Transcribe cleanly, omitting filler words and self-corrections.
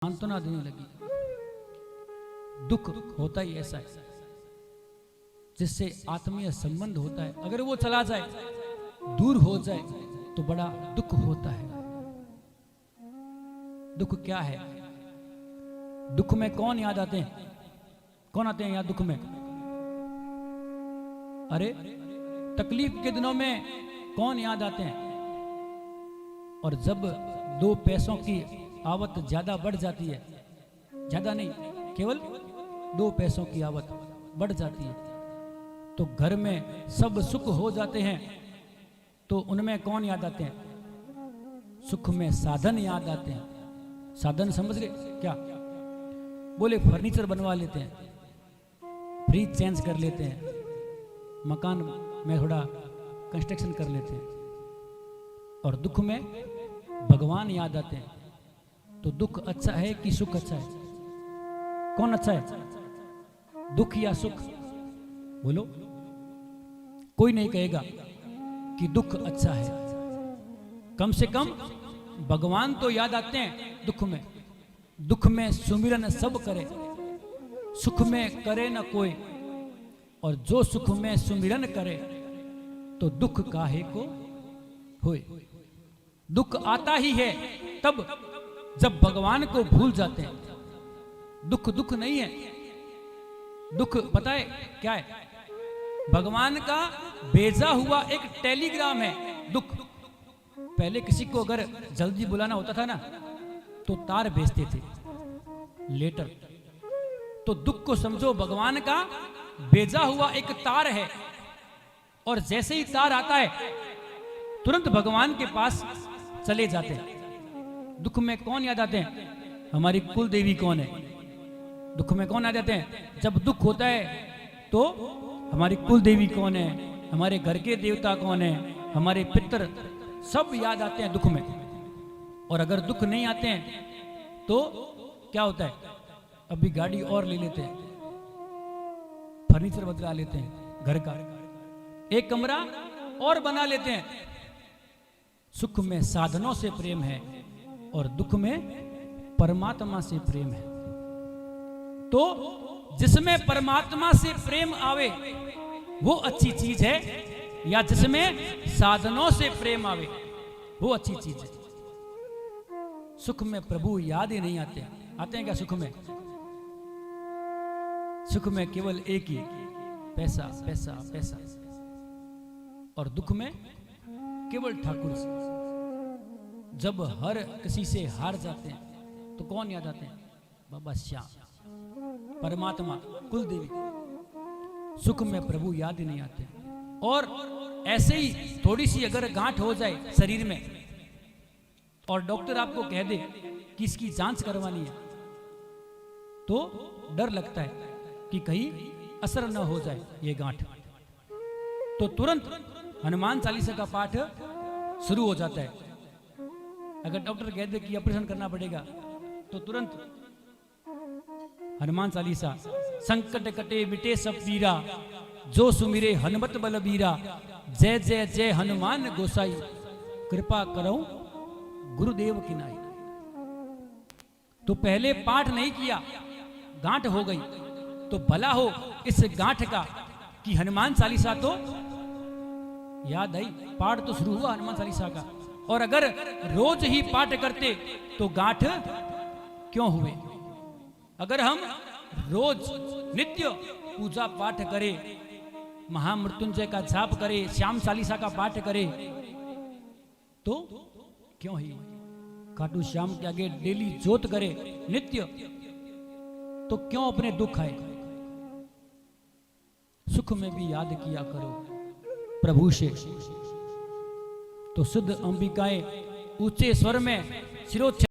सांत्वना देने लगी। दुख होता ही ऐसा है जिससे आत्मीय संबंध होता है, अगर वो चला जाए, दूर हो जाए तो बड़ा दुख होता है। दुख क्या है? दुख में कौन याद आते हैं? कौन आते हैं याद दुख में? अरे तकलीफ के दिनों में कौन याद आते हैं? और जब दो पैसों की आवत ज्यादा बढ़ जाती है, ज्यादा नहीं, केवल 2 पैसों की आवत बढ़ जाती है, तो घर में सब सुख हो जाते हैं, तो उनमें कौन याद आते हैं? सुख में साधन याद आते हैं। साधन समझ गए क्या? बोले फर्नीचर बनवा लेते हैं, फ्रिज चेंज कर लेते हैं, मकान में थोड़ा कंस्ट्रक्शन कर लेते हैं। और दुख में भगवान याद आते हैं। तो दुख अच्छा है कि सुख अच्छा है? कौन अच्छा है, दुख या सुख? बोलो। कोई नहीं कहेगा कि दुख अच्छा है। कम से कम भगवान तो याद आते हैं दुख में। दुख में सुमिरन सब करे, सुख में करे न कोई। और जो सुख में सुमिरन करे तो दुख काहे को होए। दुख आता ही है तब जब भगवान को भूल जाते हैं। दुख दुख नहीं है। दुख पता है क्या है? भगवान का भेजा हुआ एक टेलीग्राम है दुख। पहले किसी को अगर जल्दी बुलाना होता था ना तो तार भेजते थे, लेटर। तो दुख को समझो भगवान का भेजा हुआ एक तार है। और जैसे ही तार आता है तुरंत भगवान के पास चले जाते हैं। दुख में कौन याद आते हैं? हमारी कुल देवी कौन है? दुख में कौन आ जाते हैं? जब दुख होता है तो हमारी कुल देवी कौन है, हमारे घर के देवता कौन है, हमारे पितर, सब याद आते हैं दुख में। और अगर दुख नहीं आते हैं तो क्या होता है? अभी गाड़ी और ले लेते हैं, फर्नीचर बदला लेते हैं, घर का एक कमरा और बना लेते हैं। सुख में साधनों से प्रेम है और दुख में परमात्मा से प्रेम है। तो जिसमें परमात्मा से प्रेम आवे वो अच्छी चीज है, या जिसमें साधनों से प्रेम आवे वो अच्छी चीज है। सुख में प्रभु याद ही नहीं आते। आते हैं क्या सुख में? सुख में केवल एक ही, पैसा पैसा पैसा। और दुख में केवल ठाकुर से। जब हर किसी से हार जाते हैं तो कौन याद आते हैं? बाबा श्याम, परमात्मा, कुल देवी। सुख में प्रभु याद ही नहीं आते। और ऐसे ही थोड़ी सी अगर गांठ हो जाए शरीर में और डॉक्टर आपको कह दे कि इसकी जांच करवानी है, तो डर लगता है कि कहीं असर न हो जाए ये गांठ। तो तुरंत हनुमान चालीसा का पाठ शुरू हो जाता है। अगर डॉक्टर कह दे कि ऑपरेशन करना पड़ेगा तो तुरंत हनुमान चालीसा। संकट कटे मिटे सब पीरा, जो सुमिरे हनुमत बलबीरा। जय जय जय हनुमान गोसाई, कृपा करो गुरुदेव की नाई। तो पहले पाठ नहीं किया, गांठ हो गई, तो भला हो इस गांठ का कि हनुमान चालीसा तो याद आई, पाठ तो शुरू हुआ हनुमान चालीसा का। और अगर रोज ही पाठ करते तो गांठ क्यों हुए? अगर हम रोज नित्य पूजा पाठ करें, महामृत्युंजय का जाप करें, श्याम चालीसा का पाठ करें, तो क्यों ही खाटू श्याम के आगे डेली जोत करे नित्य, तो क्यों अपने दुख आए? सुख में भी याद किया करो प्रभु से। तो सिद्ध अंबिकाएं ऊंचे स्वर में सिरोच्च